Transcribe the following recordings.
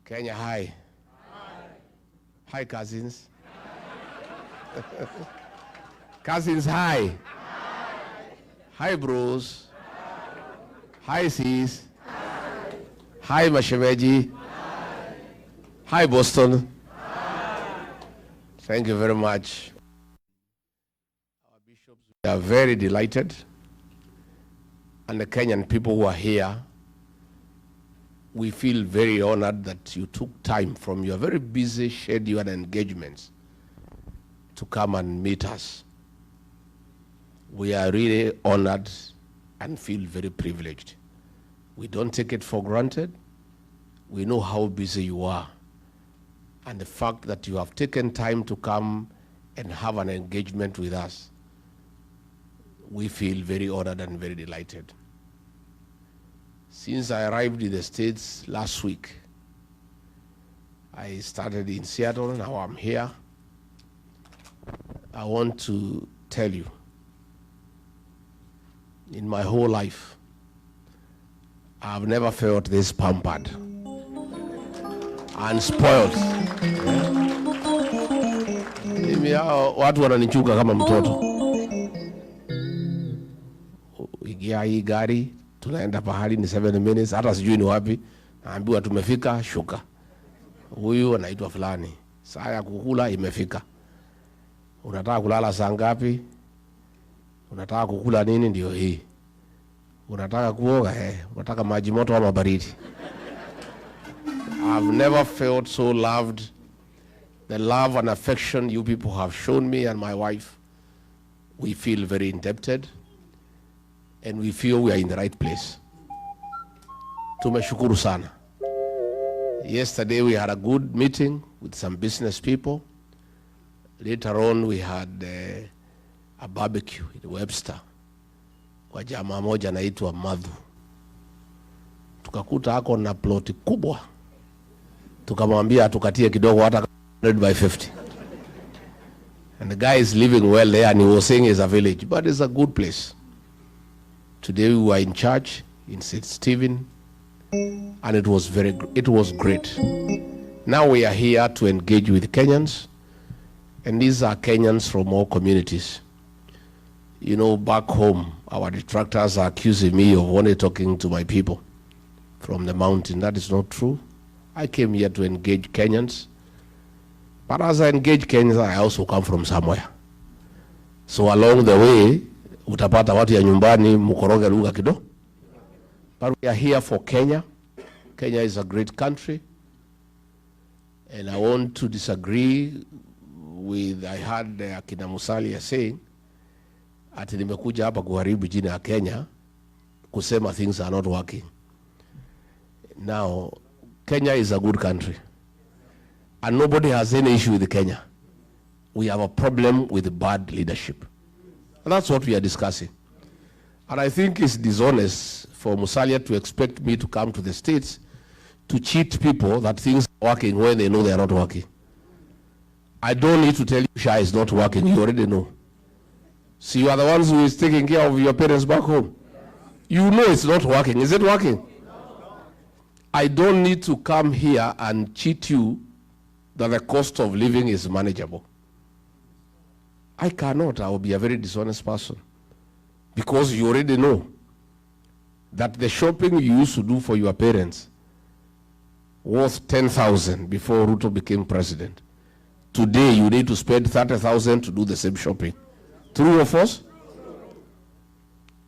Kenya, hi. Hi, cousins. Cousins, hi. Hi, bros. Hi, sis. Hi, Mashemeji. Hi, Boston. Thank you very much. Our bishops, we are very delighted. And the Kenyan people who are here, we feel very honored that you took time from your very busy schedule and engagements to come and meet us. We are really honored and feel very privileged. We don't take it for granted. We know how busy you are. And the fact that you have taken time to come and have an engagement with us, we feel very honored and very delighted. Since I arrived in the States last week, I started in Seattle, now I'm here. I want to tell you, in my whole life, I've never felt this pampered and spoiled. Watu wananichuka kama mtoto. Ingia hii gari, tunaenda pahali ni 7 minutes, hata sijui ni wapi, naambiwa tumefika, shuka. Huyu anaitwa fulani, saa ya kukula imefika. Unataka kulala saa ngapi? Unataka kukula nini? Ndio hii. Unataka kuoga? Unataka maji moto ama baridi? I've never felt so loved. The love and affection you people have shown me and my wife, we feel very indebted. And we feel we are in the right place. Tumeshukuru sana. Yesterday we had a good meeting with some business people. Later on we had a barbecue in Webster. Kwa jamaa moja anaitwa Madhu. Tukakuta hako na ploti kubwa. Tukamwambia tukatie kidogo hata 100 by 50. And the guy is living well there, and he was saying it's a village, but it's a good place. Today we were in church in St. Stephen, and it was great. Now we are here to engage with Kenyans, and these are Kenyans from all communities. You know, back home, our detractors are accusing me of only talking to my people from the mountain. That is not true. I came here to engage Kenyans, but as I engage Kenyans, I also come from somewhere. So along the way, utapata watu ya nyumbani mukoroge lugha kidogo. But we are here for Kenya. Kenya is a great country. And I want to disagree with, I heard Akina Musalia saying, ati nimekuja hapa kuharibu jina ya Kenya, kusema things are not working. Now, Kenya is a good country. And nobody has any issue with Kenya. We have a problem with bad leadership. And that's what we are discussing. And I think it's dishonest for Musalia to expect me to come to the States to cheat people that things are working when they know they are not working. I don't need to tell you Shah is not working. You already know. So you are the ones who is taking care of your parents back home. You know it's not working. Is it working? I don't need to come here and cheat you that the cost of living is manageable. I cannot. I will be a very dishonest person. Because you already know that the shopping you used to do for your parents was 10,000 before Ruto became president. Today you need to spend 30,000 to do the same shopping. True or false?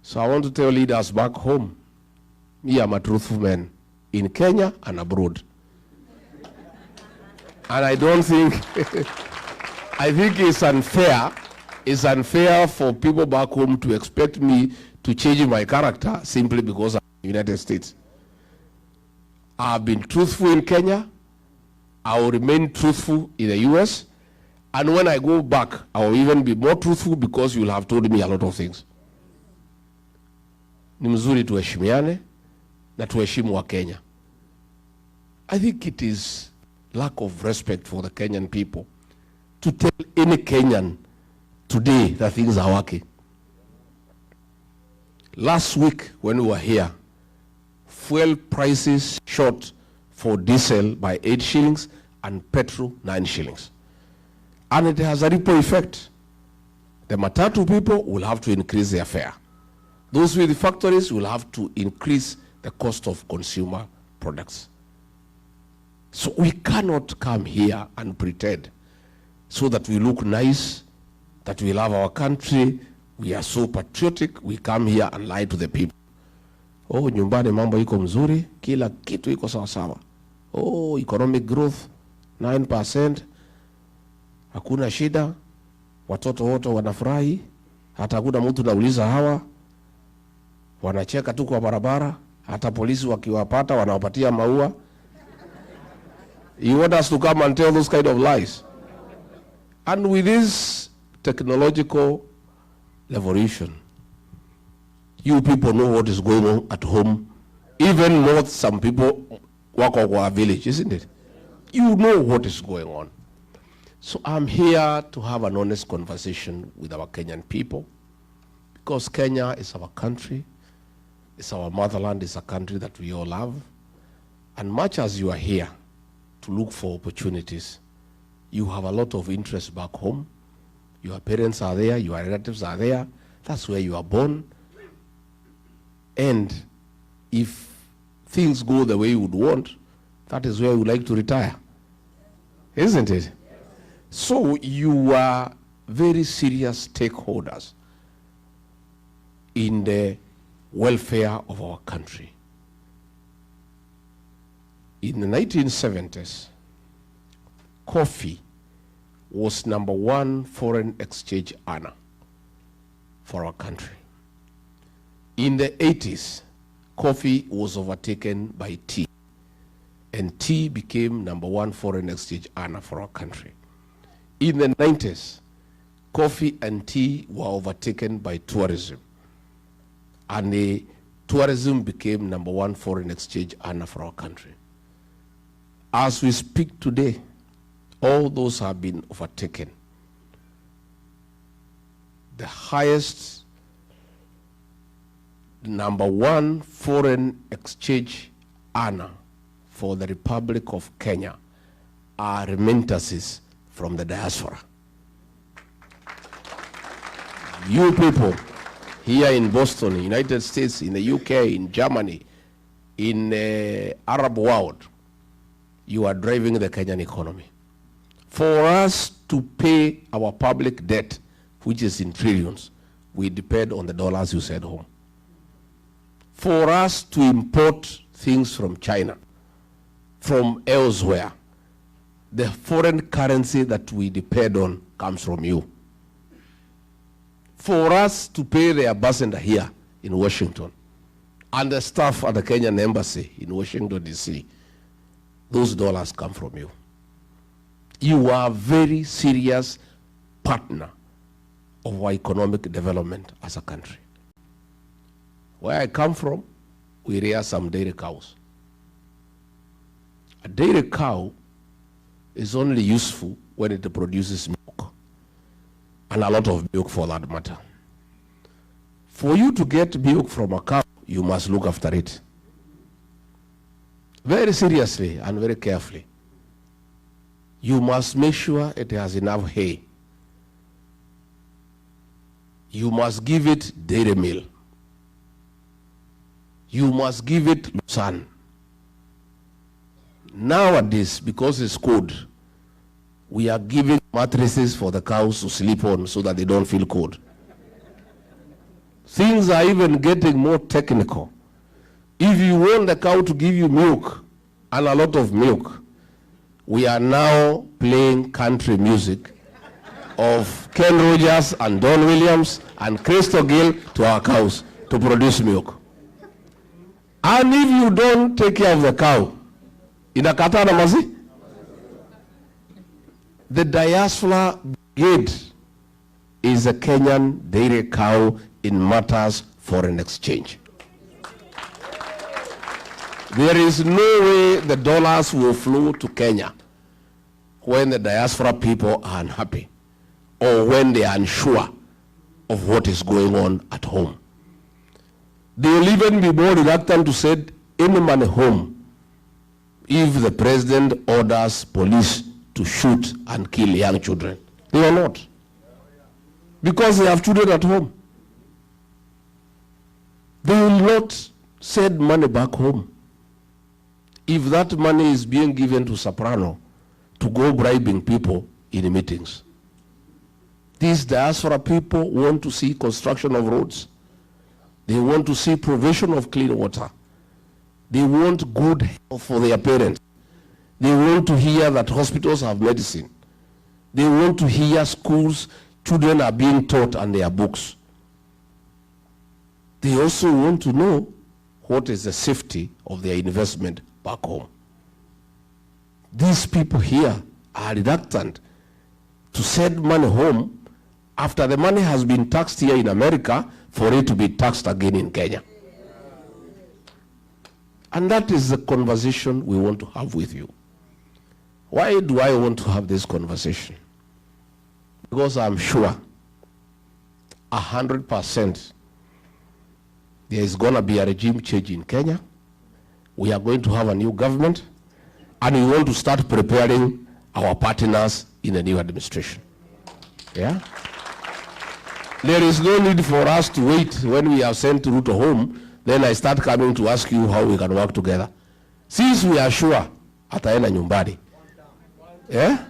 So I want to tell leaders back home, me, I'm a truthful man in Kenya and abroad. And I don't think, I think it's unfair for people back home to expect me to change my character simply because I'm in the United States. I've been truthful in Kenya. I will remain truthful in the US. And when I go back, I will even be more truthful because you'll have told me a lot of things. Ni mzuri tuheshimiane na tuheshimu wa Kenya. I think it is lack of respect for the Kenyan people to tell any Kenyan today that things are working. Last week when we were here, fuel prices shot for diesel by 8 shillings and petrol 9 shillings. And it has a ripple effect. The matatu people will have to increase their fare. Those with the factories will have to increase the cost of consumer products. So we cannot come here and pretend so that we look nice, that we love our country, we are so patriotic, we come here and lie to the people. Oh, nyumbani mambo iko mzuri, kila kitu iko sawa sawa. Oh, economic growth 9%, hakuna shida, watoto wote wanafurahi, hata hakuna mtu nauliza hawa, wanacheka tu kwa barabara, hata polisi wakiwapata wanawapatia maua. You want us to come and tell those kind of lies? And with this technological revolution, you people know what is going on at home, even more some people work on our village, isn't it? You know what is going on. So I'm here to have an honest conversation with our Kenyan people, because Kenya is our country, it's our motherland, it's a country that we all love. And much as you are here to look for opportunities, you have a lot of interest back home. Your parents are there, your relatives are there. That's where you are born. And if things go the way you would want, that is where you would like to retire. Isn't it? So you are very serious stakeholders in the welfare of our country. In the 1970s, coffee was #1 foreign exchange earner for our country. In the 80s, coffee was overtaken by tea, and tea became #1 foreign exchange earner for our country. In the 90s, coffee and tea were overtaken by tourism, and the tourism became #1 foreign exchange earner for our country. As we speak today, all those have been overtaken. The highest #1 foreign exchange earner for the Republic of Kenya are remittances from the diaspora. You people here in Boston, United States, in the UK, in Germany, in the Arab world, you are driving the Kenyan economy. For us to pay our public debt, which is in trillions, we depend on the dollars you send home. For us to import things from China, from elsewhere, the foreign currency that we depend on comes from you. For us to pay the ambassador here in Washington and the staff at the Kenyan embassy in Washington, D.C., those dollars come from you. You are a very serious partner of our economic development as a country. Where I come from, we rear some dairy cows. A dairy cow is only useful when it produces milk, and a lot of milk for that matter. For you to get milk from a cow, you must look after it very seriously and very carefully. You must make sure it has enough hay. You must give it dairy meal. You must give it sun. Nowadays, because it's cold, we are giving mattresses for the cows to sleep on so that they don't feel cold. Things are even getting more technical. If you want the cow to give you milk, and a lot of milk, we are now playing country music of Ken Rogers and Don Williams and Crystal Gill to our cows to produce milk. And if you don't take care of the cow, inakata na mazi? The Diaspora Brigade is a Kenyan dairy cow in matters foreign exchange. There is no way the dollars will flow to Kenya when the diaspora people are unhappy or when they are unsure of what is going on at home. They will even be more reluctant to send any money home if the president orders police to shoot and kill young children. They are not. Because they have children at home. They will not send money back home. If that money is being given to Soprano to go bribing people in meetings. These diaspora people want to see construction of roads. They want to see provision of clean water. They want good health for their parents. They want to hear that hospitals have medicine. They want to hear schools, children are being taught and their books. They also want to know what is the safety of their investment back home. These people here are reluctant to send money home after the money has been taxed here in America for it to be taxed again in Kenya. And that is the conversation we want to have with you. Why do I want to have this conversation? Because I'm sure 100% there is going to be a regime change in Kenya. We are going to have a new government, and we want to start preparing our partners in the new administration. Yeah? There is no need for us to wait when we have sent Ruto home, then I start coming to ask you how we can work together. Since we are sure ataenda nyumbani. Yeah?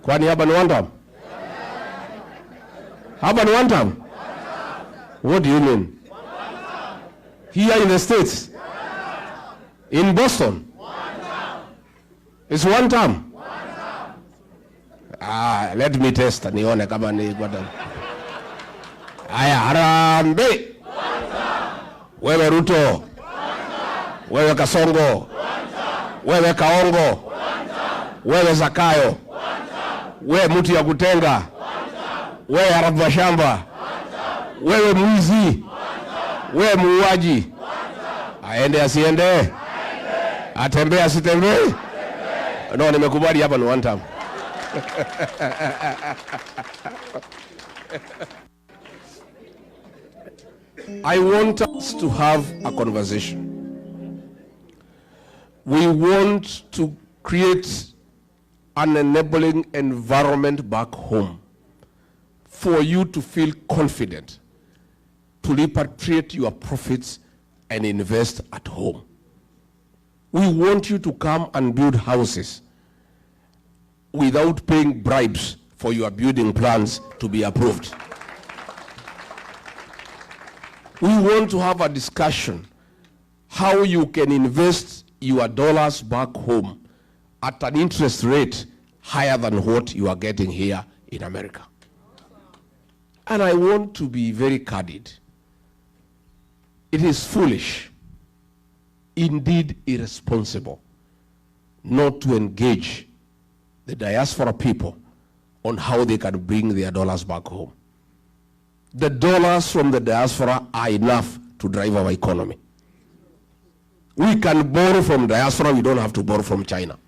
Kwani hapa ni one term? Hapa ni one term? What do you mean? Here in the States? In Boston? It's one term? Let me test nione kama ni kwata. Aya, Harambe. Wewe Ruto. Wewe Kasongo. Wewe Kaongo. Wewe Zakayo. Wewe mtu ya kutenga. Wewe harabu wa shamba. Wewe mwizi. Wewe muuaji. Aende asiende? Atembee asitembee? No, nimekubali hapa ni one time. I want us to have a conversation. We want to create an enabling environment back home for you to feel confident to repatriate your profits and invest at home. We want you to come and build houses without paying bribes for your building plans to be approved. We want to have a discussion how you can invest your dollars back home at an interest rate higher than what you are getting here in America. And I want to be very candid. It is foolish, indeed irresponsible, not to engage the diaspora people on how they can bring their dollars back home. The dollars from the diaspora are enough to drive our economy. We can borrow from diaspora, we don't have to borrow from China.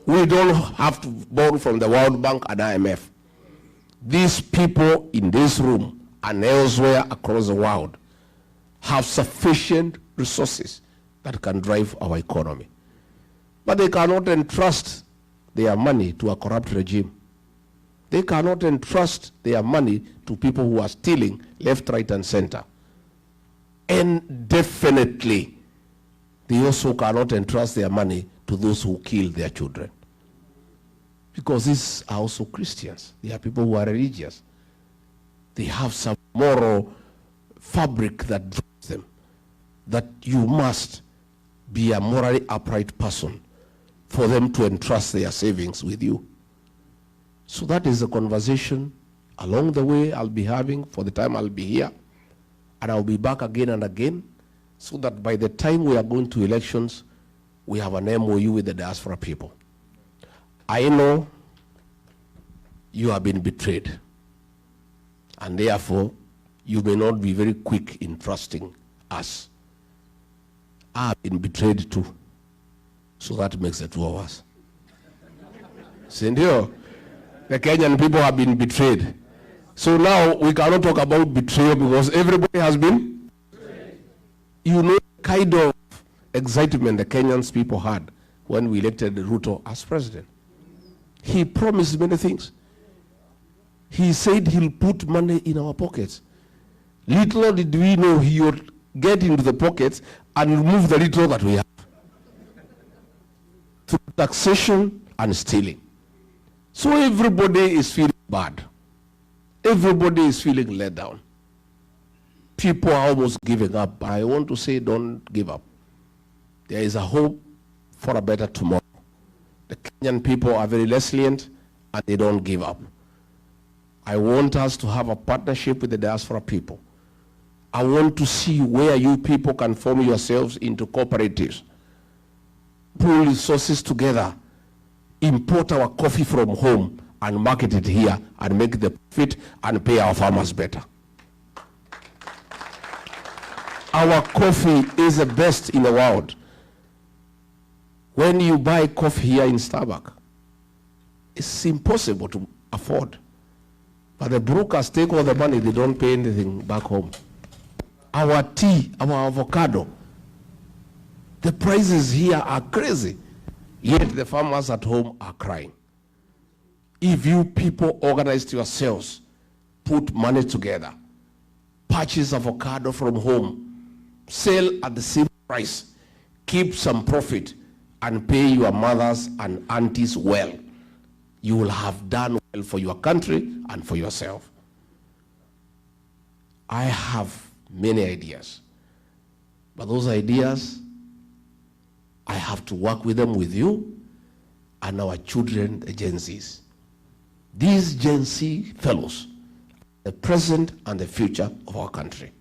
We don't have to borrow from the World Bank and IMF. These people in this room and elsewhere across the world have sufficient resources that can drive our economy. But they cannot entrust their money to a corrupt regime. They cannot entrust their money to people who are stealing left, right, and center. And definitely, they also cannot entrust their money to those who kill their children. Because these are also Christians. They are people who are religious. They have some moral fabric that drives them, that you must be a morally upright person for them to entrust their savings with you. So that is the conversation along the way I'll be having for the time I'll be here. And I'll be back again and again, so that by the time we are going to elections, we have an MOU with the diaspora people. I know you have been betrayed, and therefore you may not be very quick in trusting us. I have been betrayed too, so that makes the two of us. Sindio, the Kenyan people have been betrayed. So now we cannot talk about betrayal because everybody has been betrayed. You know the kind of excitement the Kenyans people had when we elected Ruto as president. He promised many things. He said he'll put money in our pockets. Little did we know he would get into the pockets and remove the little that we have. Through taxation and stealing. So everybody is feeling bad. Everybody is feeling let down. People are almost giving up. I want to say don't give up. There is a hope for a better tomorrow. The Kenyan people are very resilient and they don't give up. I want us to have a partnership with the diaspora people. I want to see where you people can form yourselves into cooperatives. Pull resources together. Import our coffee from home and market it here and make the profit and pay our farmers better. Our coffee is the best in the world. When you buy coffee here in Starbucks, it's impossible to afford. But the brokers take all the money, they don't pay anything back home. Our tea, our avocado, the prices here are crazy. Yet the farmers at home are crying. If you people organized yourselves, put money together, purchase avocado from home, sell at the same price, keep some profit, and pay your mothers and aunties well, you will have done well for your country and for yourself. I have many ideas, but those ideas, I have to work with them with you and our children, the Gen Zs. These Gen Z fellows, the present and the future of our country.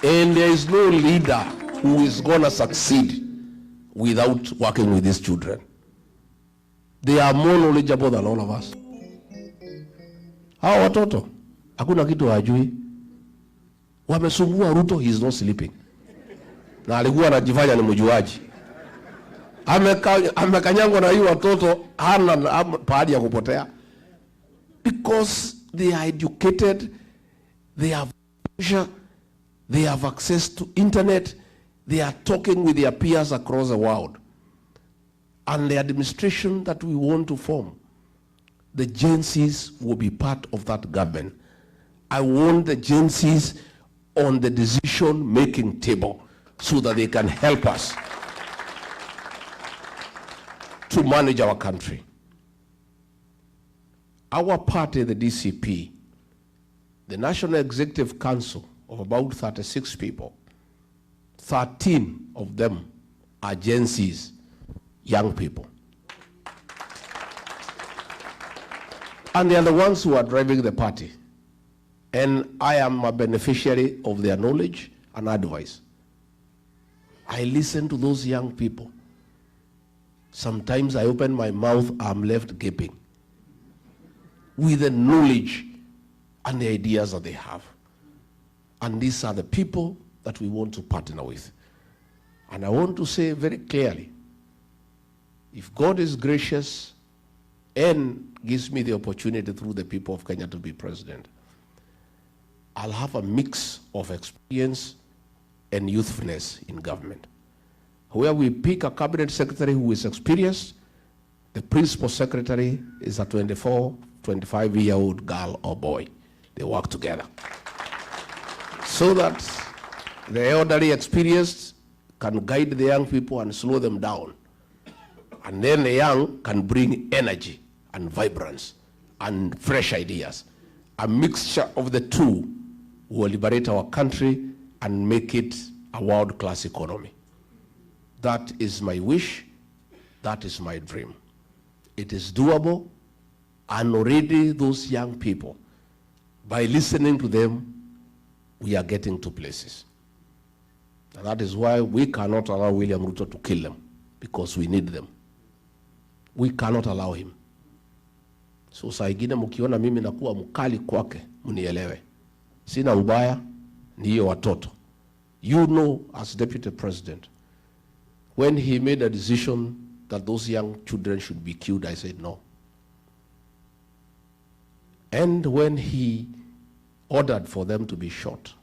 And there is no leader who is going to succeed without working with these children. They are more knowledgeable than all of us. Hawa watoto, hakuna kitu hajui. Wamesumbua Ruto, he is not sleeping. Na alikuwa anajifanya ni mjuaji. Amekanyangwa na hiyo watoto, hana pahali ya kupotea. Because they are educated, they have pressure, they have access to internet, they are talking with their peers across the world. And the administration that we want to form, the Gen Zs will be part of that government. I want the Gen Zs on the decision-making table so that they can help us to manage our country. Our party, the DCP, the National Executive Council of about 36 people, 13 of them are Gen Zs, young people. And they are the ones who are driving the party. And I am a beneficiary of their knowledge and advice. I listen to those young people. Sometimes I open my mouth, I'm left gaping with the knowledge and the ideas that they have. And these are the people that we want to partner with. And I want to say very clearly, if God is gracious and gives me the opportunity through the people of Kenya to be president, I'll have a mix of experience and youthfulness in government. Where we pick a cabinet secretary who is experienced, the principal secretary is a 24, 25-year-old girl or boy. They work together. So that the elderly experienced can guide the young people and slow them down. And then the young can bring energy and vibrance and fresh ideas. A mixture of the two will liberate our country and make it a world-class economy. That is my wish. That is my dream. It is doable, and already those young people, by listening to them, we are getting to places. And that is why we cannot allow William Ruto to kill them, because we need them. We cannot allow him. So saa ingine mkiona mimi nakuwa mkali kwake, mnielewe. Sina ubaya, ni hiyo watoto. You know, as Deputy President, when he made a decision that those young children should be killed, I said no. And when he ordered for them to be shot,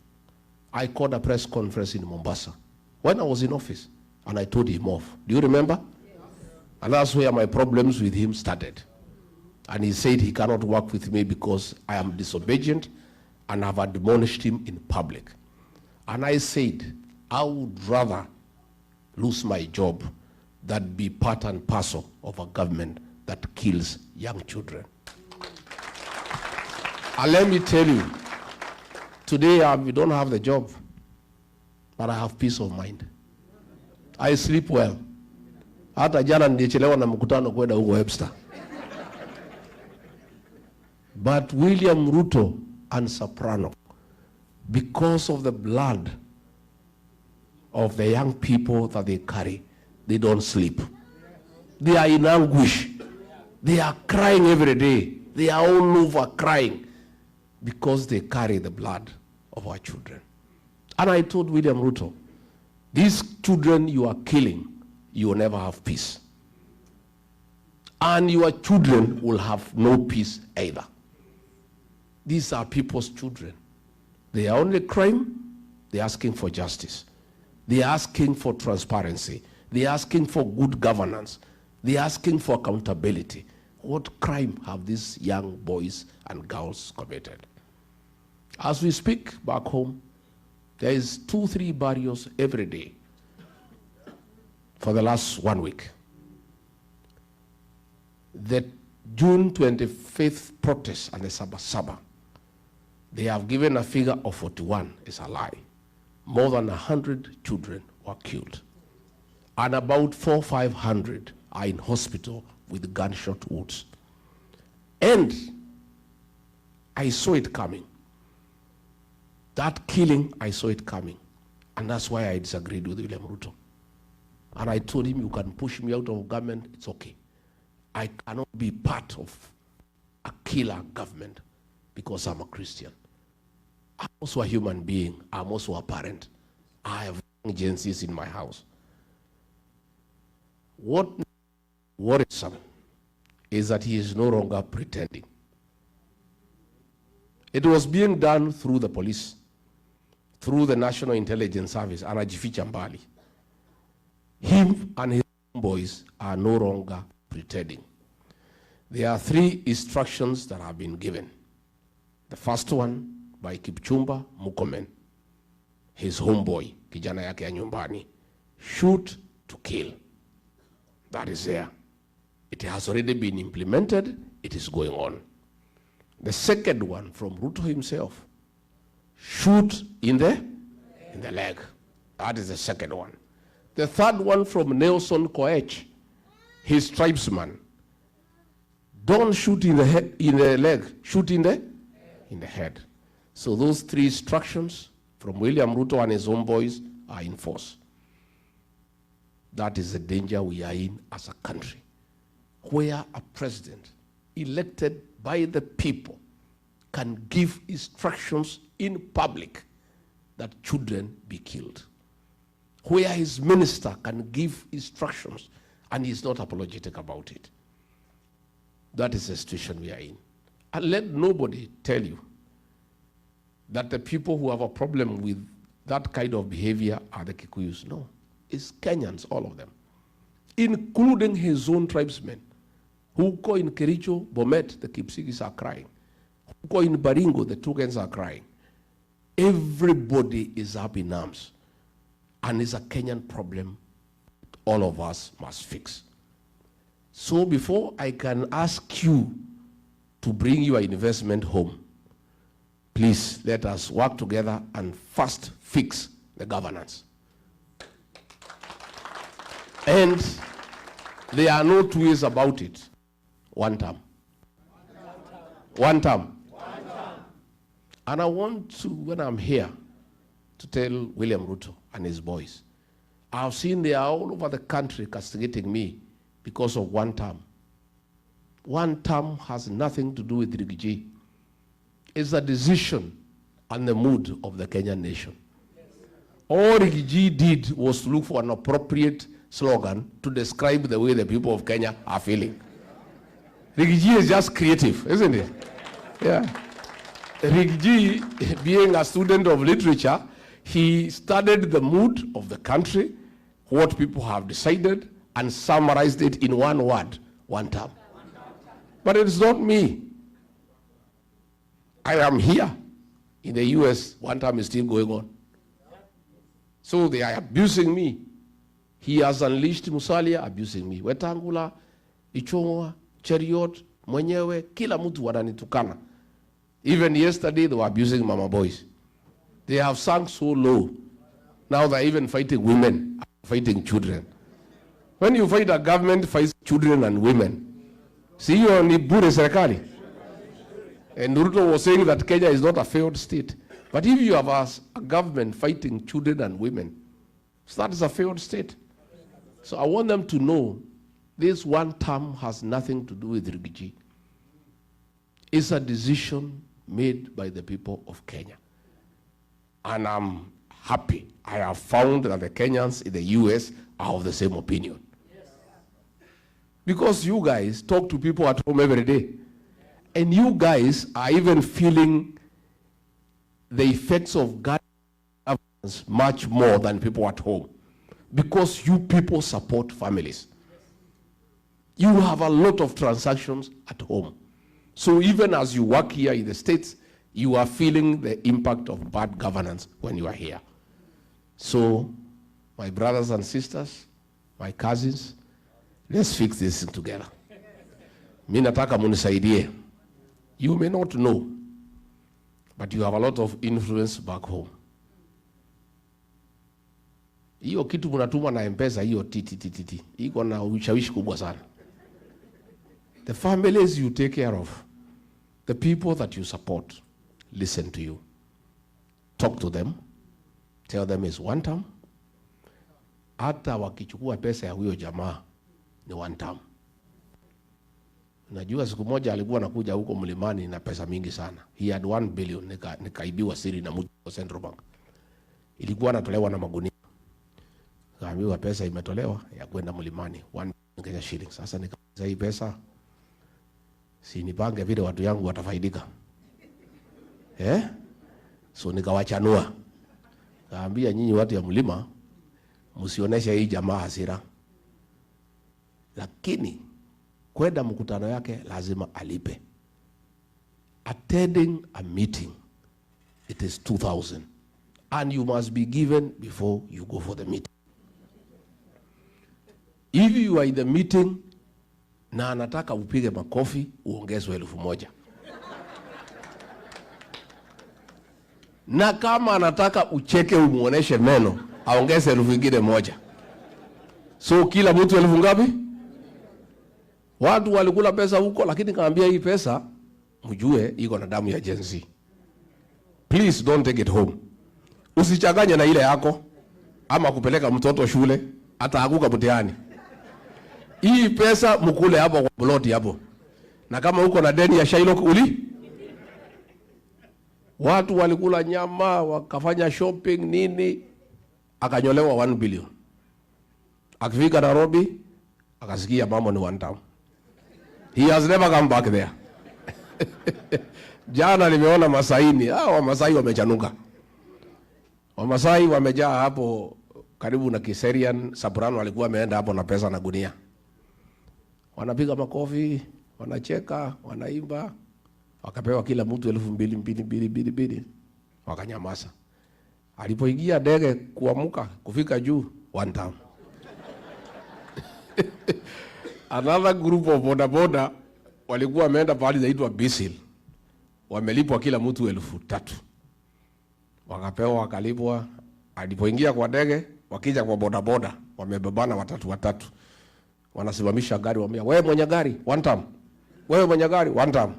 I called a press conference in Mombasa when I was in office. and I told him off. Do you remember? Yes. And that's where my problems with him started. And he said he cannot work with me because I am disobedient and have admonished him in public. And I said, I would rather lose my job than be part and parcel of a government that kills young children. And let me tell you, today we don't have the job, but I have peace of mind. I sleep well. Hata jana nilichelewa na mkutano kwenda huko Webster. But William Ruto and Soprano, because of the blood of the young people that they carry, they don't sleep. They are in anguish. They are crying every day. They are all over crying because they carry the blood of our children. And I told William Ruto, these children you are killing, you will never have peace. And your children will have no peace either. These are people's children. They are only crime. They're asking for justice. They're asking for transparency. They're asking for good governance. They're asking for accountability. What crime have these young boys and girls committed? As we speak back home, there is 2-3 barriers every day for the last 1 week. The June 25th protest and the Sabasaba, they have given a figure of 41. It's a lie. More than 100 children were killed. And about 400-500 are in hospital with gunshot wounds. And I saw it coming. That killing, I saw it coming. And that's why I disagreed with William Ruto. And I told him, you can push me out of government, it's okay. I cannot be part of a killer government because I'm a Christian. I'm also a human being. I'm also a parent. I have agencies in my house. What worrisome is that he is no longer pretending. It was being done through the police, through the National Intelligence Service, anajificha mbali. Him and his boys are no longer pretending. There are 3 instructions that have been given. The first one by Kipchumba Murkomen, his homeboy, kijana yake ya nyumbani, shoot to kill. That is there. It has already been implemented. It is going on. The second one from Ruto himself, shoot in the leg. That is the second one. The third one from Nelson Koech, his tribesman, don't shoot in the leg, shoot in the head. So those 3 instructions from William Ruto and his own boys are in force. That is the danger we are in as a country, where a president elected by the people can give instructions in public that children be killed, where his minister can give instructions and he's not apologetic about it. That is the situation we are in. And let nobody tell you that the people who have a problem with that kind of behavior are the Kikuyus. No, it's Kenyans, all of them, including his own tribesmen. Huko in Kericho, Bomet, the Kipsigis are crying. Huko in Baringo, the Tugans are crying. Everybody is up in arms. And it's a Kenyan problem all of us must fix. So before I can ask you to bring your investment home, please let us work together and first fix the governance. And there are no 2 ways about it. One term. One term. And I want to, when I'm here, to tell William Ruto and his boys, I've seen they are all over the country castigating me because of one term. One term has nothing to do with Rigiji. It's a decision and the mood of the Kenyan nation. All Rigiji did was to look for an appropriate slogan to describe the way the people of Kenya are feeling. Rigiji is just creative, isn't it? Yeah. Rigiji, being a student of literature, he studied the mood of the country, what people have decided and summarized it in one word, one term. But it's not me. I am here. In the US, one term is still going on. So they are abusing me. He has unleashed Musalia, abusing me. Wetangula, Ichung'wa, Cheriot, mwenyewe, kila mtu wananitukana. Even yesterday, they were abusing mama boys. They have sunk so low. Now they're even fighting women, fighting children. When you fight a government, fights children and women. See, you only bure serikali. And Ruto was saying that Kenya is not a failed state. But if you have a government fighting children and women, so that is a failed state. So I want them to know this one term has nothing to do with Rigiji. It's a decision made by the people of Kenya. And I'm happy. I have found that the Kenyans in the US are of the same opinion. Yes. Because you guys talk to people at home every day. And you guys are even feeling the effects of governance much more than people at home. Because you people support families. You have a lot of transactions at home. So even as you work here in the States, you are feeling the impact of bad governance when you are here. So, my brothers and sisters, my cousins, let's fix this together. Mimi nataka munisaidie. You may not know, but you have a lot of influence back home. Hiyo kitu munatuma na M-Pesa, hiyo titi. Iko na ushawishi kubwa sana. The families you take care of, the people that you support, listen to you. Talk to them. Tell them it's one term. Hata wakichukua pesa ya huyo jamaa ni one term. Najua siku moja alikuwa anakuja huko mlimani na pesa mingi sana. He had 1 billion nikaibiwa siri na mtu wa Central Bank. Ilikuwa anatolewa na magunia. Kaambiwa pesa imetolewa ya kwenda mlimani 1 Kenya shillings. Sasa nikauliza hii pesa si nipange vile watu yangu watafaidika. So nikawachanua. Kaambia nyinyi watu ya mlima msioneshe hii jamaa hasira. Lakini kwenda mkutano yake lazima alipe. Attending a meeting, it is 2,000. And you must be given before you go for the meeting. If you are in the meeting na anataka upige makofi, uongezwe 1,000. Na kama anataka ucheke umuoneshe meno, aongeze 1,000. So kila mtu 1,000 ngapi? Watu walikula pesa huko, lakini kaambia hii pesa mjue iko na damu ya Gen Z. Please don't take it home. Usichanganye na ile yako ama kupeleka mtoto shule ataanguka mtihani. Hii pesa mkule hapo kwa ploti hapo. Na kama uko na deni ya Shylock watu walikula nyama, wakafanya shopping nini, akanyolewa 1 billion. Akifika Nairobi, akasikia mambo ni one time. He has never come back there. Jana nimeona Masaini, Wamasai wamechanuka. Wamasai wamejaa hapo karibu na Kiserian, Sabrano walikuwa wameenda hapo na pesa na gunia. Wanapiga makofi, wanacheka, wanaimba. Wakapewa kila mtu 2,200, wakanyamaza. Alipoingia ndege kuamuka kufika juu, one time. Another group of bodaboda walikuwa wameenda pahali zaitwa Bisil. Wamelipwa kila mtu 3,000. Wakapewa, wakalipwa. Alipoingia kwa ndege, wakija kwa bodaboda, wamebebana watatu. Wanasimamisha gari, waambia, wewe mwenye gari, one time. Wewe mwenye gari, one time.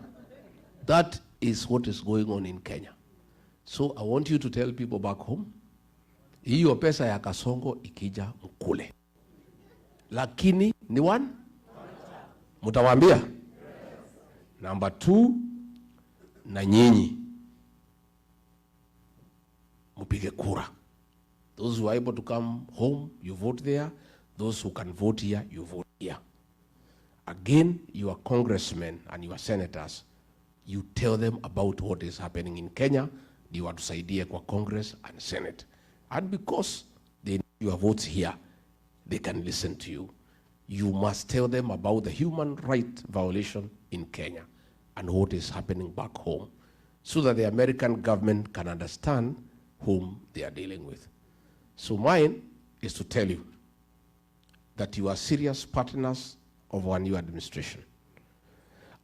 That is what is going on in Kenya. So I want you to tell people back home, hiyo pesa ya Kasongo ikija mkule. Lakini ni one? Mutawaambia? Yes. Number 2, na nyinyi mupige kura. Those who are able to come home, you vote there. Those who can vote here, you vote here. Again, your congressmen and your senators, you tell them about what is happening in Kenya. Ndio watusaidie kwa Congress and Senate. And because they need your votes here, they can listen to you. You must tell them about the human right violation in Kenya and what is happening back home, so that the American government can understand whom they are dealing with. So mine is to tell you that you are serious partners of our new administration.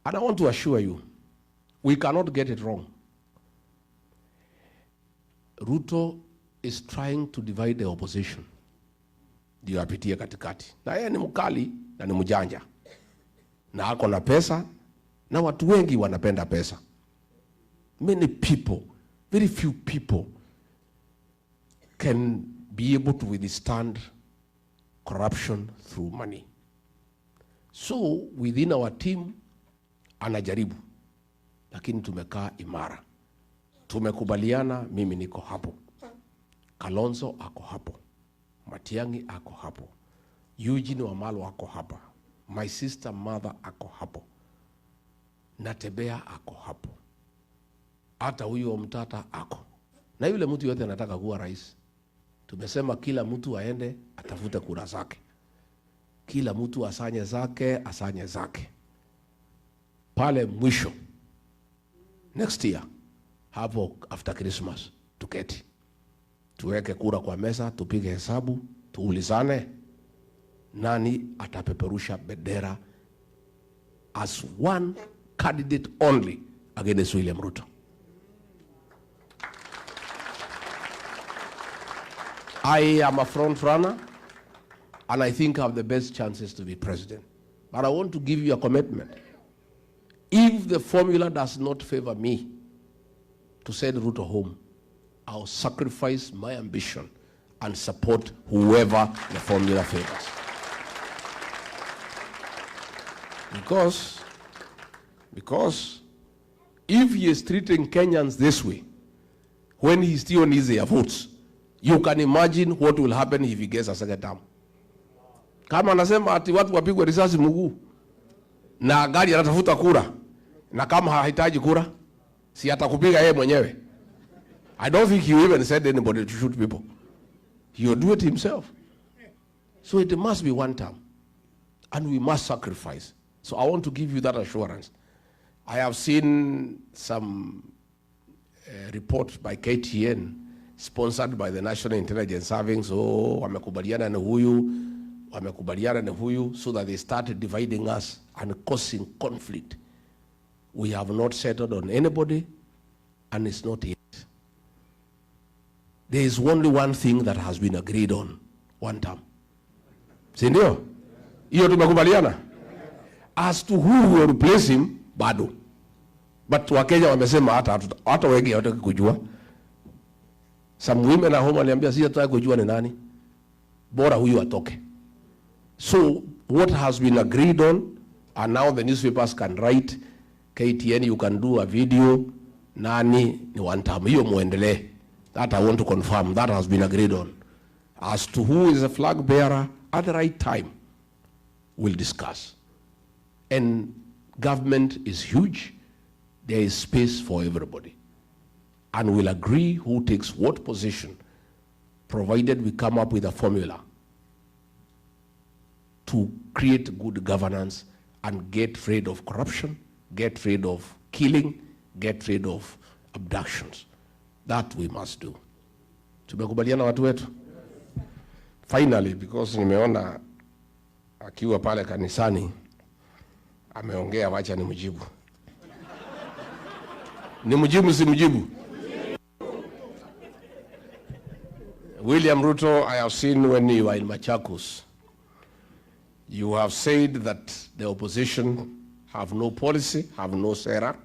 And I want to assure you, we cannot get it wrong. Ruto is trying to divide the opposition. Ndio apitie katikati. Na yeye ni mkali na ni mjanja. Na ako na pesa, na watu wengi wanapenda pesa. Many people, very few people can be able to withstand corruption through money. So within our team anajaribu, lakini tumekaa imara. Tumekubaliana, mimi niko hapo. Kalonzo ako hapo. Matiang'i ako hapo. Eugene Wamalwa ako hapa. My sister mother ako hapo. Natembea ako hapo. Hata huyo mtata ako. Na yule mtu yote anataka kuwa rais. Tumesema kila mtu aende atafute kura zake. Kila mtu asanye zake. Pale mwisho, next year, hapo after Christmas, tuketi. Tuweke kura kwa meza, tupige hesabu, tuulizane nani atapeperusha bendera as one candidate only against William Ruto. I am a front runner, and I think I have the best chances to be president. But I want to give you a commitment. If the formula does not favor me to send Ruto home, I'll sacrifice my ambition and support whoever the formula favors. Because if he is treating Kenyans this way, when he still needs their votes, you can imagine what will happen if he gets a second term. Kama anasema ati watu wapigwe risasi mguu na gari anatafuta kura, na kama hahitaji kura, si atakupiga yeye mwenyewe. I don't think he even said anybody to shoot people. He'll do it himself. So it must be one term. And we must sacrifice. So I want to give you that assurance. I have seen some reports by KTN sponsored by the National Intelligence Service. So wamekubaliana na huyu, so that they started dividing us and causing conflict. We have not settled on anybody, and it's not yet. There is only one thing that has been agreed on, one term. Si ndio? Hiyo tumekubaliana. As to who will replace him, bado. But Wakenya wamesema hata wengi hawataki kujua. Some women at home waliambia si hata kujua ni nani. Bora huyu atoke. So what has been agreed on, and now the newspapers can write, KTN, you can do a video, nani ni one term. Hiyo muendelee. That I want to confirm. That has been agreed on. As to who is a flag bearer, at the right time, we'll discuss. And government is huge. There is space for everybody. And we'll agree who takes what position, provided we come up with a formula to create good governance and get rid of corruption, get rid of killing, get rid of abductions. That we must do. Tumekubaliana watu wetu? Finally, because nimeona akiwa pale kanisani ameongea, wacha nimjibu. Nimjibu si mjibu? William Ruto, I have seen when you were in Machakos, you have said that the opposition have no policy, have no sera,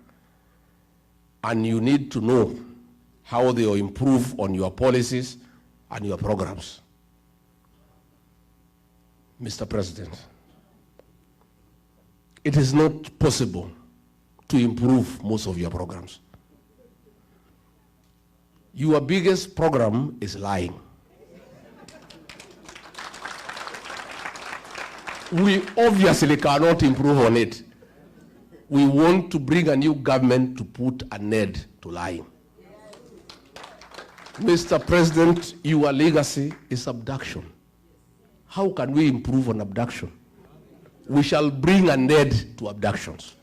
and you need to know how they will improve on your policies and your programs. Mr. President, it is not possible to improve most of your programs. Your biggest program is lying. We obviously cannot improve on it. We want to bring a new government to put an end to lying. Mr. President, your legacy is abduction. How can we improve on abduction? We shall bring an end to abductions.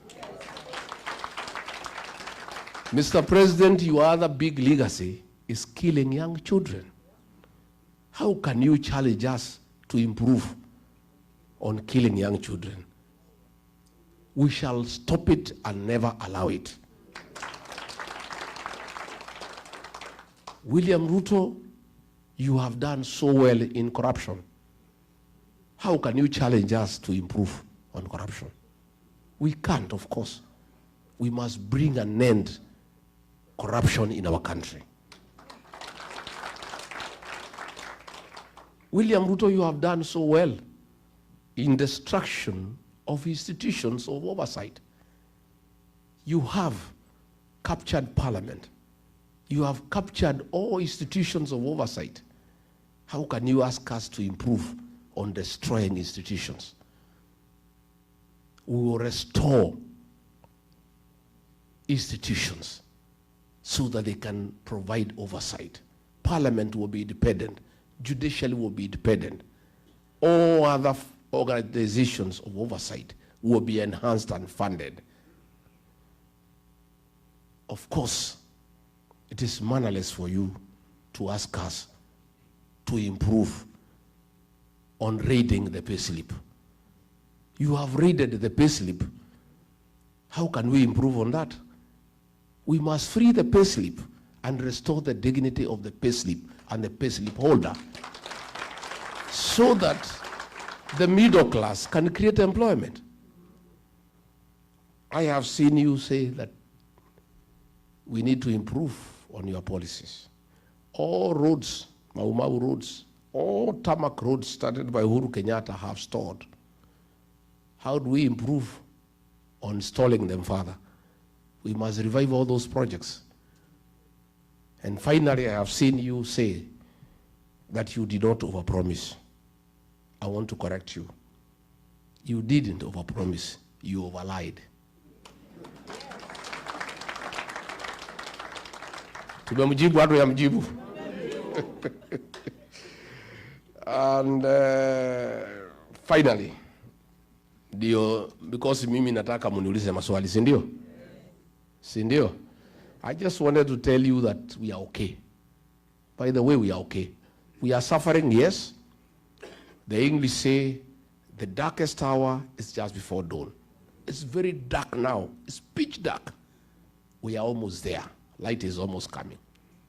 Mr. President, your other big legacy is killing young children. How can you challenge us to improve on killing young children? We shall stop it and never allow it. William Ruto, you have done so well in corruption. How can you challenge us to improve on corruption? We can't, of course. We must bring an end to corruption in our country. William Ruto, you have done so well in destruction of institutions of oversight. You have captured parliament. You have captured all institutions of oversight. How can you ask us to improve on destroying institutions? We will restore institutions so that they can provide oversight. Parliament will be independent. Judiciary will be independent. All other organizations of oversight will be enhanced and funded. Of course, it is mannerless for you to ask us to improve on raiding the payslip. You have raided the payslip. How can we improve on that? We must free the payslip and restore the dignity of the payslip and the payslip holder so that the middle class can create employment. I have seen you say that we need to improve on your policies. All roads, Mau roads, all tarmac roads started by Uhuru Kenyatta have stalled. How do we improve on stalling them further? We must revive all those projects. And finally, I have seen you say that you did not overpromise. I want to correct you. You didn't overpromise, you overlied. Tumemjibu watu ya mjibu. And finally, because mimi nataka muniulize maswali, si ndio? Si ndio? I just wanted to tell you that we are okay. By the way, we are okay. We are suffering, yes. The English say the darkest hour is just before dawn. It's very dark now. It's pitch dark. We are almost there. Light is almost coming.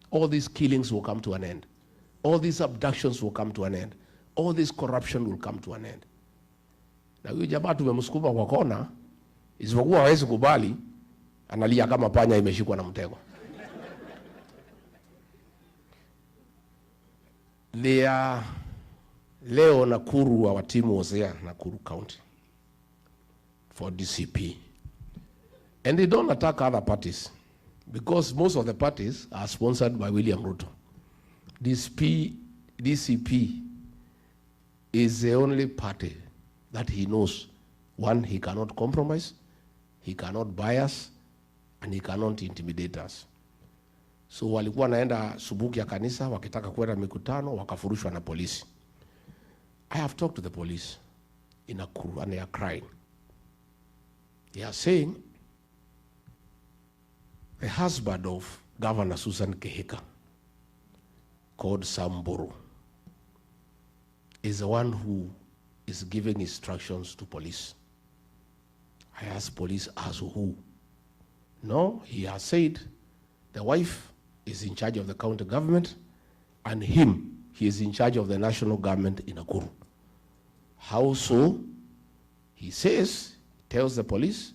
All these killings will come to an end. All these abductions will come to an end. All this corruption will come to an end. Na huyu jamaa tumemsukuma kwa kona, isipokuwa hawezi kubali, analia kama panya imeshikwa na mtego. Leo Nakuru, our team was there, Nakuru County, for DCP. And they don't attack other parties, because most of the parties are sponsored by William Ruto. DCP is the only party that he knows. One, he cannot compromise, he cannot bias, and he cannot intimidate us. So walikuwa naenda subuki ya kanisa, wakitaka kwenda mikutano, wakafurushwa na polisi. I have talked to the police in Nakuru and they are crying. They are saying the husband of Governor Susan Kehika, called Samburu, is the one who is giving instructions to police. I asked police, as who? No, he has said the wife is in charge of the county government and he is in charge of the national government in Nakuru. How so? He says, tells the police,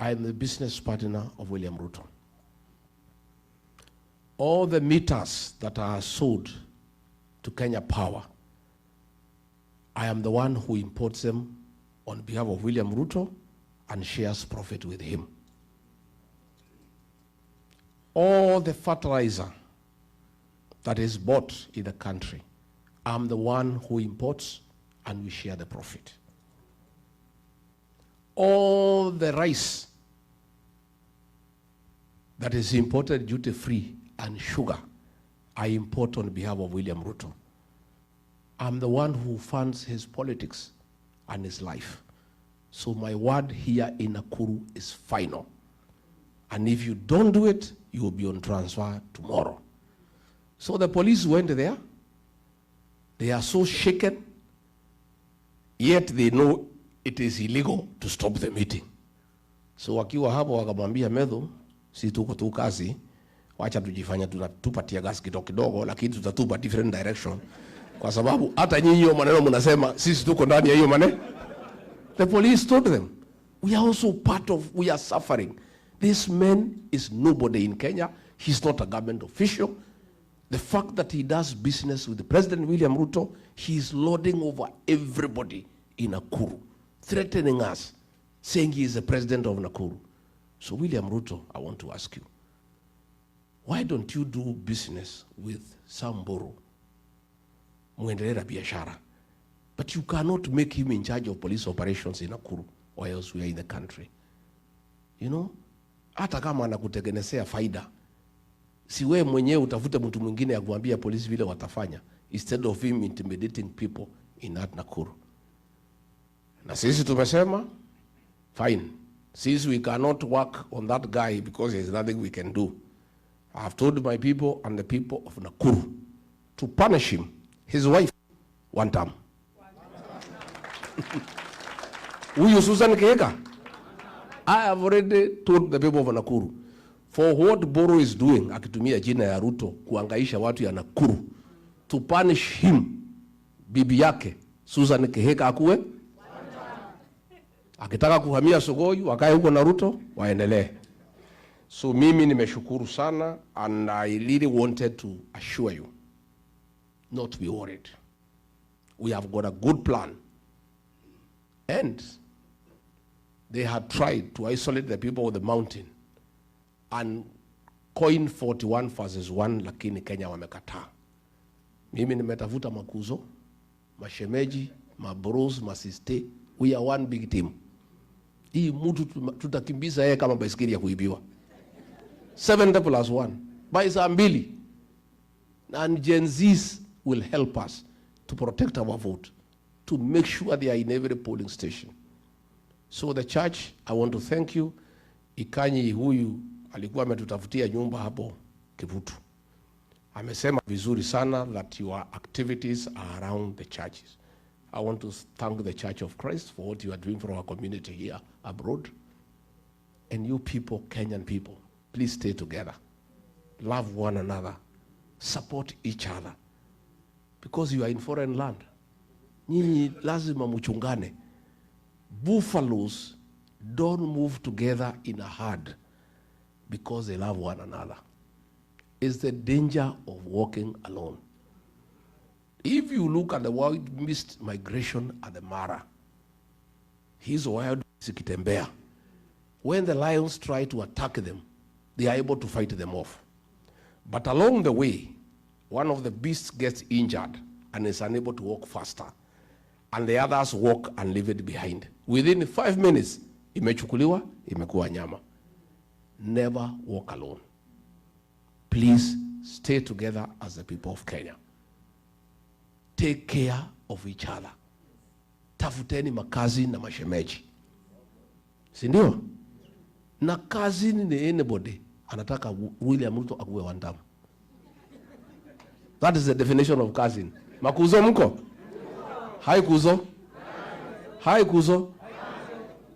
I am the business partner of William Ruto. All the meters that are sold to Kenya Power, I am the one who imports them on behalf of William Ruto and shares profit with him. All the fertilizer that is bought in the country, I'm the one who imports and we share the profit. All the rice that is imported duty-free and sugar, I import on behalf of William Ruto. I'm the one who funds his politics and his life. So my word here in Nakuru is final. And if you don't do it, you will be on transfer tomorrow. So the police went there. They are so shaken, yet they know it is illegal to stop the meeting. So wakiwa hapo wakamwambia Medho, si tuko tu kazi, wacha tujifanya tunatupatia gas kidogo kidogo, lakini tutatupa different direction. Kwa sababu hata nyinyi hiyo maneno mnasema sisi tuko ndani ya hiyo maneno. The police told them, we are also part of, we are suffering. This man is nobody in Kenya. He's not a government official. The fact that he does business with President William Ruto, he is lording over everybody in Nakuru, threatening us, saying he is the president of Nakuru. So William Ruto, I want to ask you, why don't you do business with Samburu, muendelea biashara? But you cannot make him in charge of police operations in Nakuru, or else we are in the country. You know, hata kama anakutengenezea faida, si wewe mwenyewe utafute mtu mwingine ya kuambia polisi vile watafanya, instead of him intimidating people in that Nakuru. Na sisi tumesema, fine. Since we cannot work on that guy because there is nothing we can do, I have told my people and the people of Nakuru to punish him, his wife, one time. Huyu Susan Kihika, I have already told the people of Nakuru, for what Boro is doing, akitumia jina ya Ruto kuangaisha watu ya Nakuru, to punish him, bibi yake Susan Kihika akuwe, akitaka kuhamia Sogoi, wakae huko na Ruto, waendelee. So mimi nimeshukuru sana, and I really wanted to assure you, not to be worried. We have got a good plan. And they had tried to isolate the people of the mountain and coin 41 versus 1, lakini Kenya wamekataa. Mimi nimetafuta makuzo, mashemeji, mabros, masiste. We are one big team. Hii mtu tutakimbiza yeye kama baisikeli ya kuibiwa. 7+1 by saa 2. And Gen Zs will help us to protect our vote, to make sure they are in every polling station. So the church, I want to thank you. Ikanyi huyu alikuwa ametutafutia nyumba hapo Kivutu. Amesema vizuri sana that your activities are around the churches. I want to thank the Church of Christ for what you are doing for our community here abroad. And you people, Kenyan people, please stay together. Love one another. Support each other. Because you are in foreign land. Nyinyi lazima muchungane. Buffaloes don't move together in a herd because they love one another. It's the danger of walking alone. If you look at the wild mist migration at the Mara, his wild sikitembea. When the lions try to attack them, they are able to fight them off. But along the way, one of the beasts gets injured and is unable to walk faster. And the others walk and leave it behind. Within 5 minutes, imechukuliwa, imekuwa nyama. Never walk alone. Please stay together as the people of Kenya. Take care of each other. Tafuteni makazi na mashemeji. Si ndio? Na kazi ni anybody anataka William Ruto akuwe wandamu. That is the definition of cousin. Makuzo mko? Hi Kuzo. Hi Kuzo.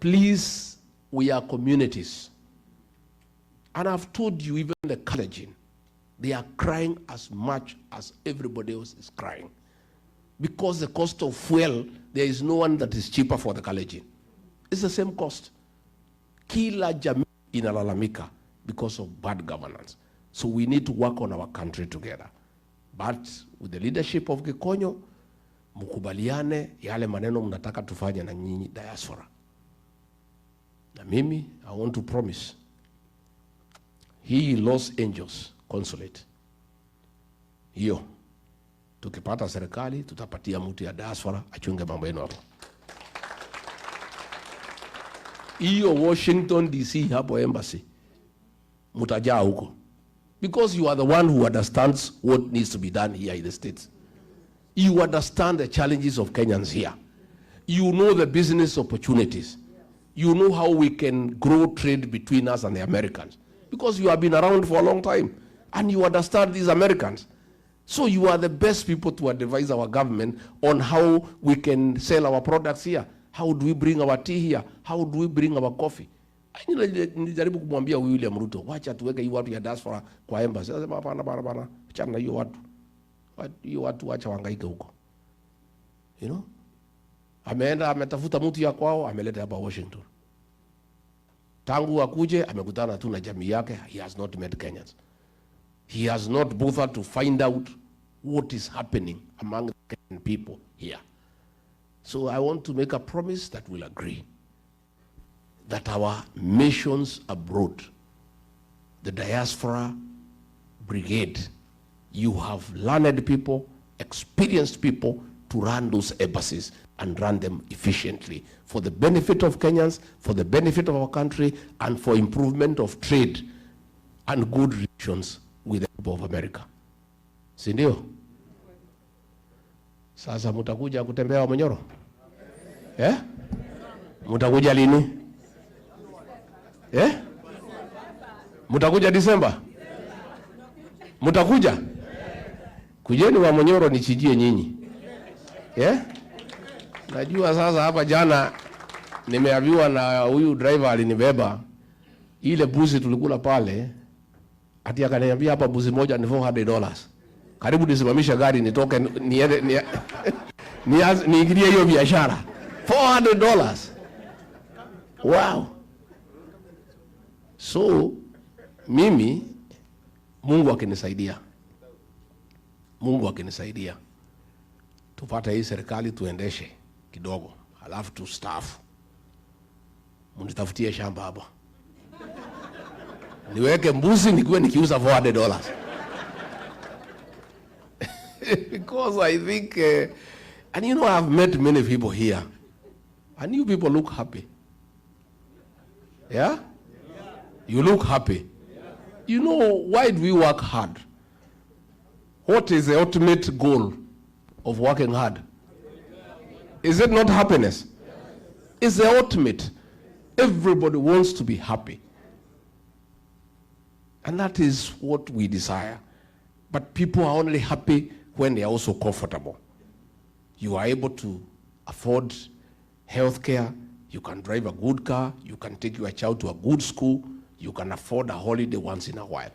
Please, we are communities. And I've told you, even the Kalenjin, they are crying as much as everybody else is crying. Because the cost of fuel, there is no one that is cheaper for the Kalenjin. It's the same cost. Kila jamii inalalamika because of bad governance. So we need to work on our country together. But with the leadership of Gikonyo, mukubaliane yale maneno mnataka tufanye na nyinyi diaspora. Na mimi, I want to promise, hii Los Angeles consulate, hiyo, tukipata serikali, tutapatia mtu ya diaspora, achunge mambo yenu hapo. Hiyo Washington DC hapo embassy, mutajaa huko. Because you are the one who understands what needs to be done here in the States. You understand the challenges of Kenyans here. You know the business opportunities. You know how we can grow trade between us and the Americans. Because you have been around for a long time. And you understand these Americans. So you are the best people to advise our government on how we can sell our products here. How do we bring our tea here? How do we bring our coffee? Nijaribu kumwambia William Ruto, wacha tuweke hii watu ya diaspora kwa embassy. Sasa bana, achana na hiyo watu. Hiyo watu wacha wangaike huko. You know? Ameenda ametafuta mtu ya kwao, ameleta hapa Washington. Tangu akuje amekutana tu na jamii yake, he has not met Kenyans. He has not bothered to find out what is happening among the Kenyan people here. So I want to make a promise that we'll agree that our missions abroad, the diaspora brigade, you have learned people, experienced people to run those embassies and run them efficiently for the benefit of Kenyans, for the benefit of our country, and for improvement of trade and good relations with the people of America. Si ndio? Sasa mutakuja kutembea wa Monyoro? Mutakuja lini? Mutakuja Disemba? Mutakuja? Kujeni wa Monyoro nichijie nyinyi. Najua sasa hapa jana nimeambiwa na huyu driver alinibeba ile buzi tulikula pale, ati akaniambia hapa buzi moja ni $400. Karibu nisimamisha gari nitoke niende niingilie hiyo biashara. $400. Wow. So mimi Mungu akinisaidia tupate hii serikali tuendeshe kidogo, halafu tustaafu. Mnitafutie shamba hapa. Niweke mbuzi nikuwe nikiuza $400. Because I think, and you know, I've met many people here, and you people look happy. Yeah? You look happy. You know, why do we work hard? What is the ultimate goal of working hard? Is it not happiness? It's the ultimate. Everybody wants to be happy. And that is what we desire. But people are only happy when they are also comfortable. You are able to afford health care, you can drive a good car, you can take your child to a good school, you can afford a holiday once in a while.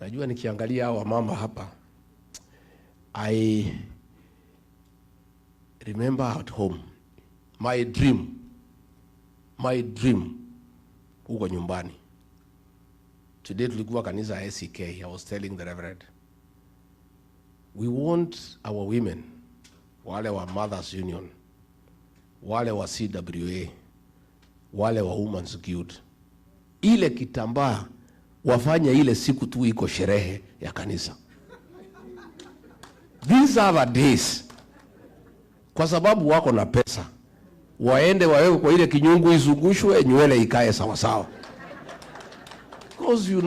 Najua nikiangalia hawa mama hapa, I remember at home, my dream, huko nyumbani. Today tulikuwa kanisa SCK, I was telling the Reverend, we want our women, wale wa Mothers Union, wale wa CWA, wale wa Women's Guild, ile kitambaa wafanya ile siku tu iko sherehe ya kanisa. These are the days. Kwa sababu wako na pesa, waende wawe kwa ile kinyungu izungushwe, nywele ikae sawa sawa. Because you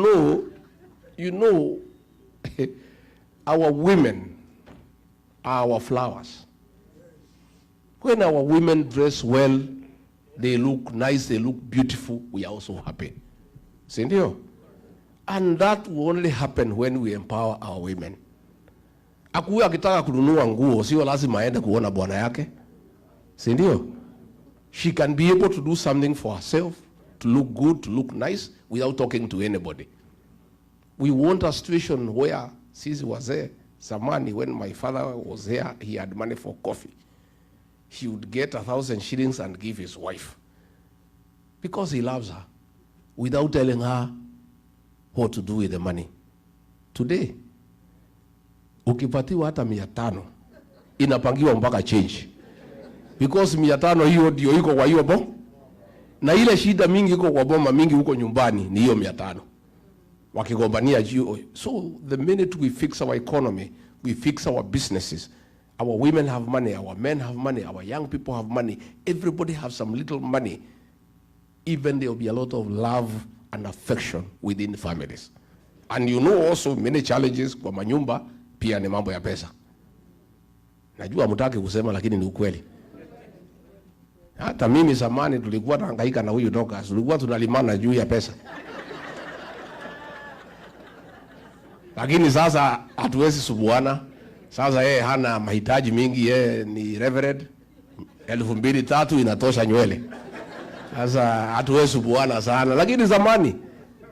know, our women are our flowers. When our women dress well, they look nice, they look beautiful, we are also happy. Si ndio? And that will only happen when we empower our women. Akuwe akitaka kununua nguo, sio lazima aende kuona bwana yake. Si ndio? She can be able to do something for herself, to look good, to look nice, without talking to anybody. We want a situation where sisi wazee, zamani when my father was here, he had money for coffee. He would get 1,000 shillings and give his wife. Because he loves her, without telling her what to do with the money. Today, ukipatiwa hata 500, inapangiwa mpaka change. Because 500 hiyo ndio iko kwa hiyo bo. Na ile shida mingi iko kwa boma mingi huko nyumbani ni hiyo 500. Wakigombania juu. So the minute we fix our economy, we fix our businesses, our women have money, our men have money, our young people have money, everybody has some little money, even there will be a lot of love and affection within families. And you know also many challenges kwa manyumba pia ni mambo ya pesa. Najua mtaki kusema lakini ni ukweli. Hata mimi zamani tulikuwa tunahangaika na huyu Dorcas, tulikuwa tunalimana juu ya pesa. Lakini sasa hatuwezi subuana. Sasa yeye hana mahitaji mingi, yeye ni reverend. 2,000-3,000 inatosha nywele. Sasa hatuwezi subuana sana. Lakini zamani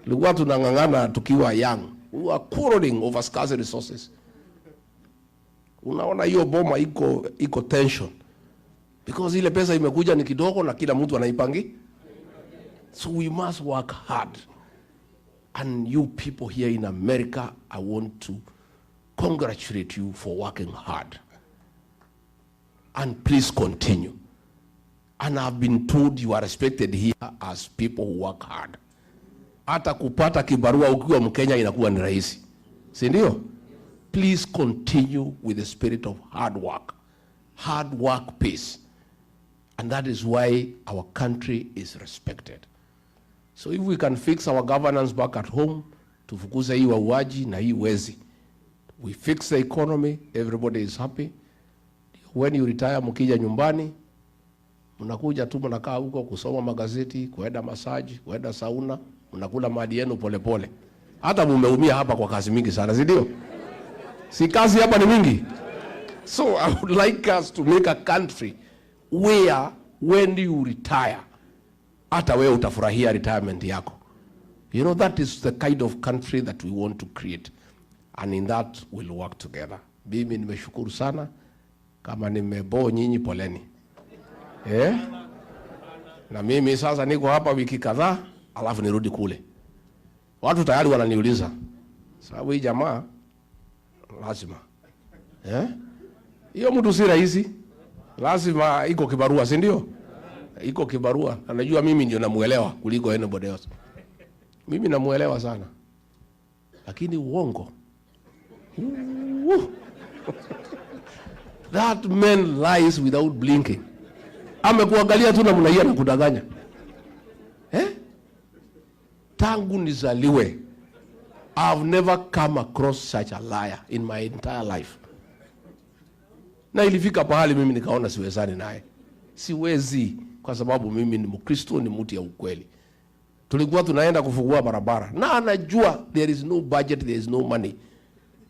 tulikuwa tunang'ang'ana tukiwa young. We were quarreling over scarce resources. Unaona hiyo boma iko tension. Because ile pesa imekuja ni kidogo na kila mtu anaipangi. So we must work hard. And you people here in America, I want to congratulate you for working hard. And please continue. And I've been told you are respected here as people who work hard. Hata kupata kibarua ukiwa Mkenya inakuwa ni rahisi. Si ndio? Please continue with the spirit of hard work. Hard work pays. And that is why our country is respected. So if we can fix our governance back at home, tufukuze hii wauaji na hii wezi. We fix the economy, everybody is happy. When you retire mkija nyumbani, mnakuja tu mnakaa huko kusoma magazeti, kuenda massage, kuenda sauna, mnakula mali yenu polepole. Hata mumeumia hapa kwa kazi mingi sana, si ndio? Si kazi hapa ni mingi. So I would like us to make a country where when you retire, hata wewe utafurahia retirement yako. You know, that is the kind of country that we want to create. And in that we'll work together. Mimi nimeshukuru sana. Kama nimebo nyinyi poleni. Na mimi sasa niko hapa wiki kadhaa, alafu nirudi kule. Watu tayari wananiuliza, sababu hii jamaa lazima. Hiyo mtu si rahisi. Lazima iko kibarua, si ndio? Iko kibarua. Anajua mimi ndio namuelewa kuliko anybody else. Mimi namuelewa sana. Lakini uongo. That man lies without blinking. Amekuangalia tu namna hiyo na kudanganya. Tangu nizaliwe, I've never come across such a liar in my entire life. Na ilifika pahali mimi nikaona siwezani naye. Siwezi kwa sababu mimi ni Mkristo, ni mtu ya ukweli. Tulikuwa tunaenda kufungua barabara. Na anajua there is no budget, there is no money.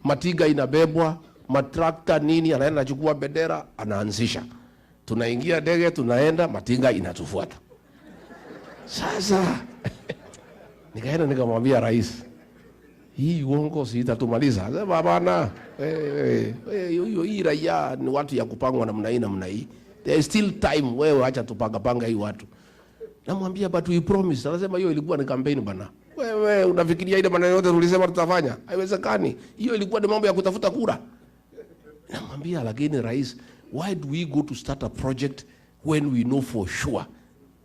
Matiga inabebwa, matrakta nini, anaenda chukua bendera, anaanzisha. Tunaingia ndege, tunaenda, matinga inatufuata. Sasa nikaenda nikamwambia rais, hii uongo si itatumaliza. Sema bana, hii raia ni watu ya kupangwa namna hii namna hii. There is still time, wewe acha tupanga hii watu. Namwambia but we promise. Anasema hiyo ilikuwa ni campaign bana. Wewe unafikiria ile maneno yote tulisema tutafanya? Haiwezekani. Hiyo ilikuwa ni mambo ya kutafuta kura. Namwambia lakini rais, why do we go to start a project when we know for sure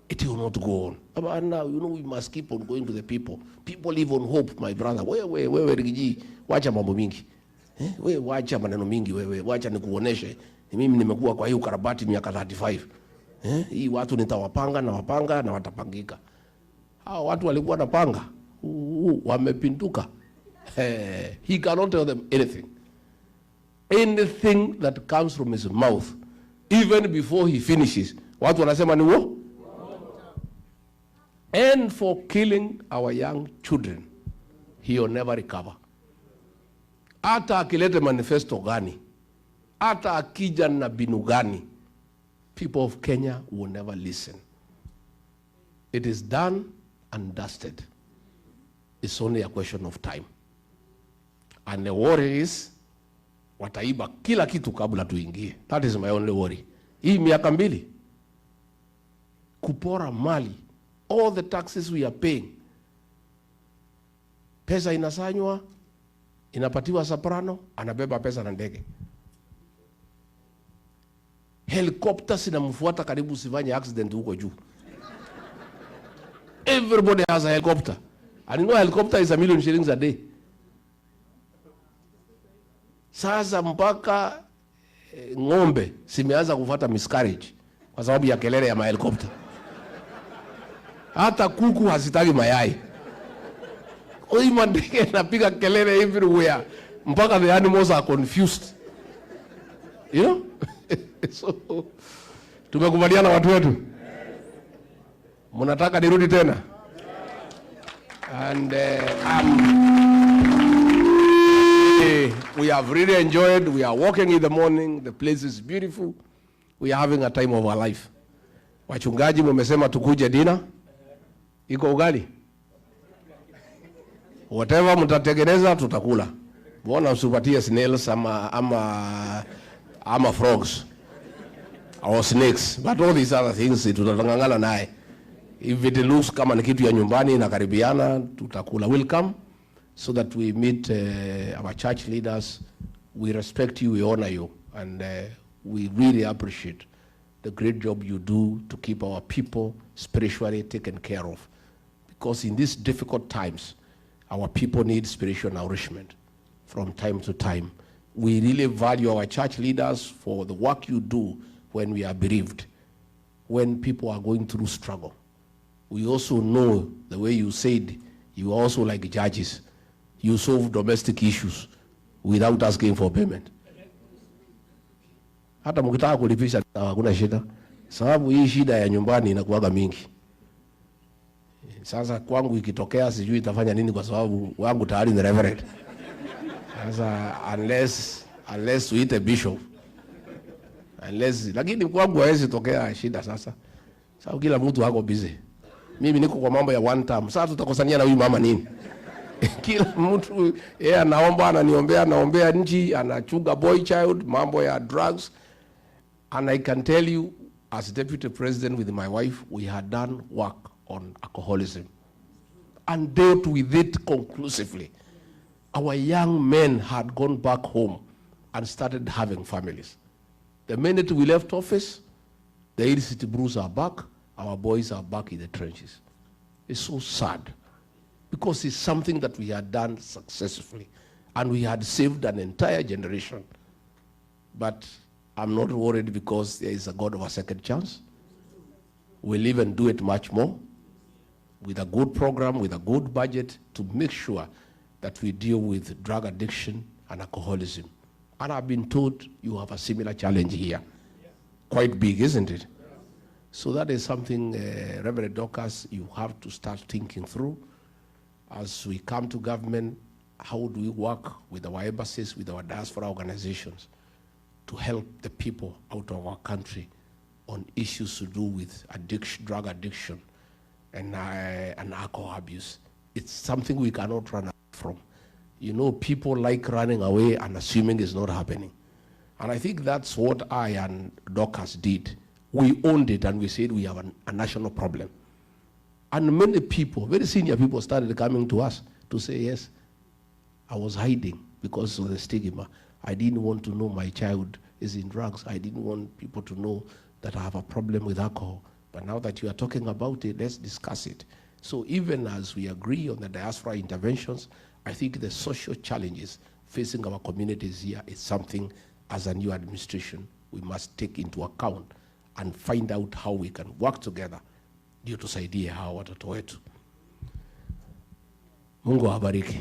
it will not go on? But now, you know, we must keep on going to the people. People live on hope, my brother. Wewe Rigiji, wacha mambo mingi. Wewe wacha maneno mingi wewe. Wacha nikuoneshe. Mimi nimekuwa kwa hii ukarabati miaka 35. Hii watu nitawapanga na watapangika. Hao watu walikuwa napanga. Wamepinduka. He cannot tell them anything. Anything that comes from his mouth, even before he finishes, watu wanasema ni wo? And for killing our young children, he will never recover. Hata akilete manifesto gani, hata akija na binu gani, people of Kenya will never listen. It is done and dusted. It's only a question of time. And the worry is, wataiba kila kitu kabla tuingie. That is my only worry. Hii miaka 2 kupora mali, all the taxes we are paying. Pesa inasanywa, inapatiwa soprano, anabeba pesa na ndege. Helicopters inamfuata karibu usifanye accident huko juu. Everybody has a helicopter. And you know, helicopter is $1 million a day. Sasa mpaka ng'ombe simeanza kufuata miscarriage kwa sababu ya kelele ya helicopter. Hata kuku hazitaki mayai. Oima ndege napiga kelele everywhere mpaka the animals are confused. You know? So, tumekubaliana watu wetu? Mnataka nirudi tena? And we have really enjoyed. We are walking in the morning. The place is beautiful. We are having a time of our life. Wachungaji mmesema tukuje dinner. Iko ugali? Whatever mtatengeneza tutakula. Mbona usipatie snails ama frogs or snakes, but all these other things tutatangangana naye. If it looks kama ni kitu ya nyumbani na karibiana tutakula. We'll come so that we meet our church leaders. We respect you, we honor you, and we really appreciate the great job you do to keep our people spiritually taken care of. Because in these difficult times, our people need spiritual nourishment from time to time. We really value our church leaders for the work you do when we are bereaved, when people are going through struggle. We also know, the way you said, you are also like judges. You solve domestic issues without asking for payment. Hata mkitaka kulipisha hakuna shida, sababu hii shida ya nyumbani inakuwaga mingi. Sasa kwangu ikitokea sijui itafanya nini, kwa sababu wangu tayari ni reverend. Sasa unless we hit a bishop, lakini kwangu hawezi tokea shida sasa. Sababu kila mtu hako busy. Mimi niko kwa mambo ya one time. Sasa tutakosania na huyu mama nini? Kila mtu yeye anaomba, anaombea nchi, anachuga boy child, mambo ya drugs. And I can tell you, as deputy president with my wife, we had done work on alcoholism and dealt with it conclusively. Our young men had gone back home and started having families. The minute we left office, the illicit brews are back, our boys are back in the trenches. It's so sad, because it's something that we had done successfully, and we had saved an entire generation. But I'm not worried, because there is a God of a second chance. We'll even do it much more, with a good program, with a good budget, to make sure that we deal with drug addiction and alcoholism. And I've been told you have a similar challenge here. Quite big, isn't it? So that is something, Reverend Dorcas, you have to start thinking through. As we come to government, how do we work with our embassies, with our diaspora organizations, to help the people out of our country on issues to do with addiction, drug addiction, and alcohol abuse. It's something we cannot run away from. You know, people like running away and assuming it's not happening. And I think that's what I and Dorcas did. We owned it, and we said we have a national problem. And many people, very senior people, started coming to us to say, yes, I was hiding because of the stigma. I didn't want to know my child is in drugs. I didn't want people to know that I have a problem with alcohol. But now that you are talking about it, let's discuss it. So even as we agree on the diaspora interventions, I think the social challenges facing our communities here is something, as a new administration, we must take into account and find out how we can work together ndio tusaidie hawa watoto wetu. Mungu awabariki.